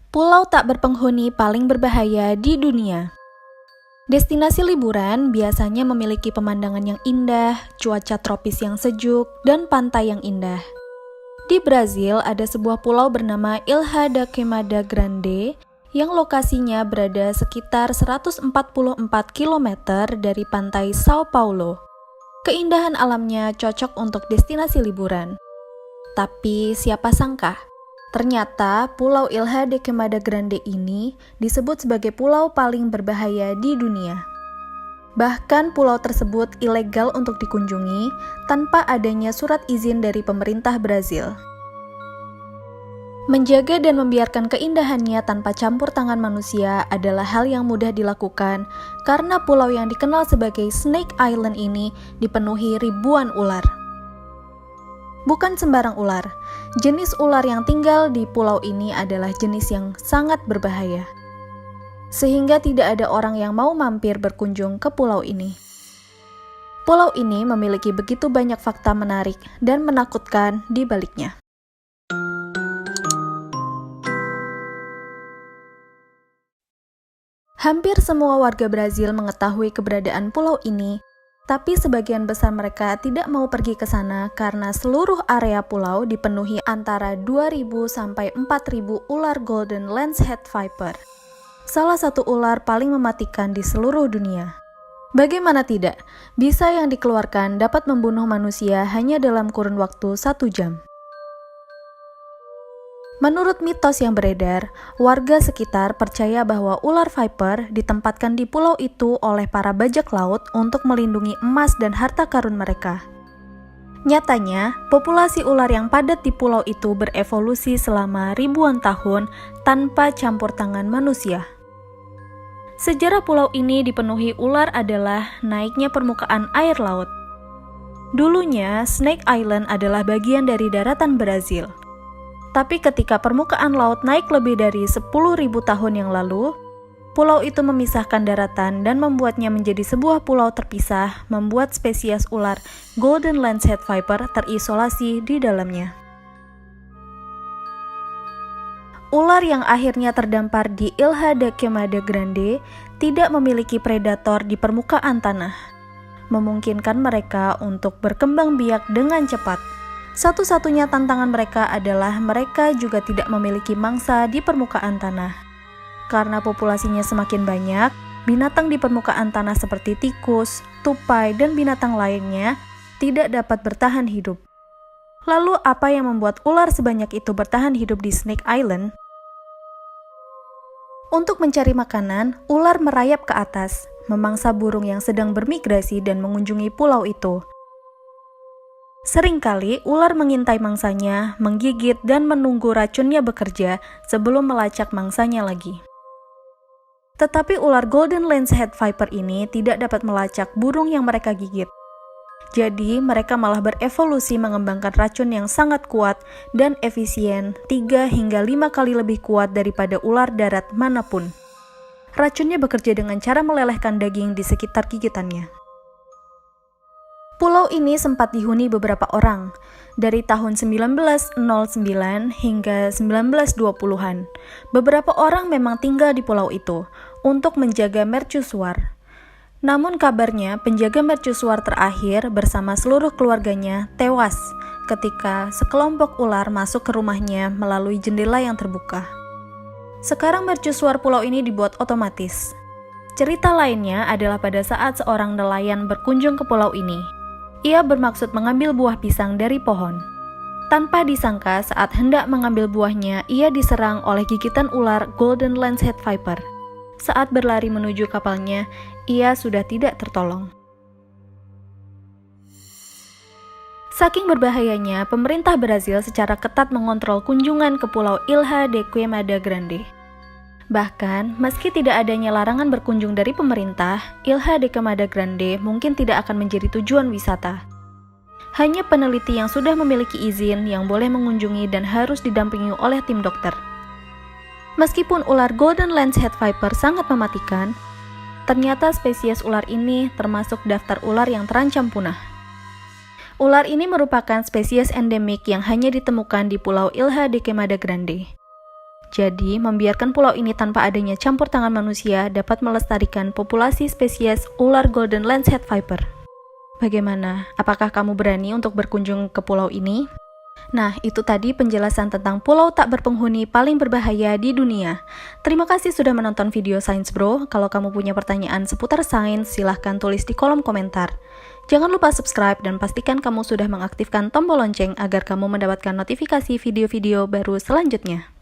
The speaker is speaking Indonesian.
Pulau tak berpenghuni paling berbahaya di dunia. Destinasi liburan biasanya memiliki pemandangan yang indah, cuaca tropis yang sejuk, dan pantai yang indah. Di Brazil ada sebuah pulau bernama Ilha da Queimada Grande yang lokasinya berada sekitar 144 km dari pantai Sao Paulo. Keindahan alamnya cocok untuk destinasi liburan. Tapi siapa sangka, ternyata Pulau Ilha da Queimada Grande ini disebut sebagai pulau paling berbahaya di dunia. Bahkan pulau tersebut ilegal untuk dikunjungi tanpa adanya surat izin dari pemerintah Brazil. Menjaga dan membiarkan keindahannya tanpa campur tangan manusia adalah hal yang mudah dilakukan karena pulau yang dikenal sebagai Snake Island ini dipenuhi ribuan ular. Bukan sembarang ular, jenis ular yang tinggal di pulau ini adalah jenis yang sangat berbahaya. Sehingga tidak ada orang yang mau mampir berkunjung ke pulau ini. Pulau ini memiliki begitu banyak fakta menarik dan menakutkan di baliknya. Hampir semua warga Brazil mengetahui keberadaan pulau ini, tapi sebagian besar mereka tidak mau pergi ke sana karena seluruh area pulau dipenuhi antara 2.000 sampai 4.000 ular Golden Lancehead Viper. Salah satu ular paling mematikan di seluruh dunia. Bagaimana tidak, bisa yang dikeluarkan dapat membunuh manusia hanya dalam kurun waktu 1 jam. Menurut mitos yang beredar, warga sekitar percaya bahwa ular viper ditempatkan di pulau itu oleh para bajak laut untuk melindungi emas dan harta karun mereka. Nyatanya, populasi ular yang padat di pulau itu berevolusi selama ribuan tahun tanpa campur tangan manusia. Sejarah pulau ini dipenuhi ular adalah naiknya permukaan air laut. Dulunya, Snake Island adalah bagian dari daratan Brazil. Tapi ketika permukaan laut naik lebih dari 10.000 tahun yang lalu, pulau itu memisahkan daratan dan membuatnya menjadi sebuah pulau terpisah, membuat spesies ular Golden Lancehead Viper terisolasi di dalamnya. Ular yang akhirnya terdampar di Ilha da Queimada Grande tidak memiliki predator di permukaan tanah, memungkinkan mereka untuk berkembang biak dengan cepat. Satu-satunya tantangan mereka adalah mereka juga tidak memiliki mangsa di permukaan tanah. Karena populasinya semakin banyak, binatang di permukaan tanah seperti tikus, tupai, dan binatang lainnya tidak dapat bertahan hidup. Lalu apa yang membuat ular sebanyak itu bertahan hidup di Snake Island? Untuk mencari makanan, ular merayap ke atas, memangsa burung yang sedang bermigrasi dan mengunjungi pulau itu. Seringkali ular mengintai mangsanya, menggigit dan menunggu racunnya bekerja sebelum melacak mangsanya lagi. Tetapi ular Golden Lancehead Viper ini tidak dapat melacak burung yang mereka gigit. Jadi mereka malah berevolusi mengembangkan racun yang sangat kuat dan efisien 3 hingga 5 kali lebih kuat daripada ular darat manapun. Racunnya bekerja dengan cara melelehkan daging di sekitar gigitannya. Pulau ini sempat dihuni beberapa orang, dari tahun 1909 hingga 1920-an. Beberapa orang memang tinggal di pulau itu, untuk menjaga mercusuar. Namun kabarnya penjaga mercusuar terakhir bersama seluruh keluarganya tewas ketika sekelompok ular masuk ke rumahnya melalui jendela yang terbuka. Sekarang mercusuar pulau ini dibuat otomatis. Cerita lainnya adalah pada saat seorang nelayan berkunjung ke pulau ini. Ia bermaksud mengambil buah pisang dari pohon. Tanpa disangka saat hendak mengambil buahnya, ia diserang oleh gigitan ular Golden Lancehead Viper. Saat berlari menuju kapalnya, ia sudah tidak tertolong. Saking berbahayanya, pemerintah Brazil secara ketat mengontrol kunjungan ke Pulau Ilha da Queimada Grande. Bahkan, meski tidak adanya larangan berkunjung dari pemerintah, Ilha da Queimada Grande mungkin tidak akan menjadi tujuan wisata. Hanya peneliti yang sudah memiliki izin yang boleh mengunjungi dan harus didampingi oleh tim dokter. Meskipun ular Golden Lancehead Viper sangat mematikan, ternyata spesies ular ini termasuk daftar ular yang terancam punah. Ular ini merupakan spesies endemik yang hanya ditemukan di Pulau Ilha da Queimada Grande. Jadi, membiarkan pulau ini tanpa adanya campur tangan manusia dapat melestarikan populasi spesies ular Golden Lancehead Viper. Bagaimana? Apakah kamu berani untuk berkunjung ke pulau ini? Nah, itu tadi penjelasan tentang pulau tak berpenghuni paling berbahaya di dunia. Terima kasih sudah menonton video Science Bro. Kalau kamu punya pertanyaan seputar sains, silahkan tulis di kolom komentar. Jangan lupa subscribe dan pastikan kamu sudah mengaktifkan tombol lonceng agar kamu mendapatkan notifikasi video-video baru selanjutnya.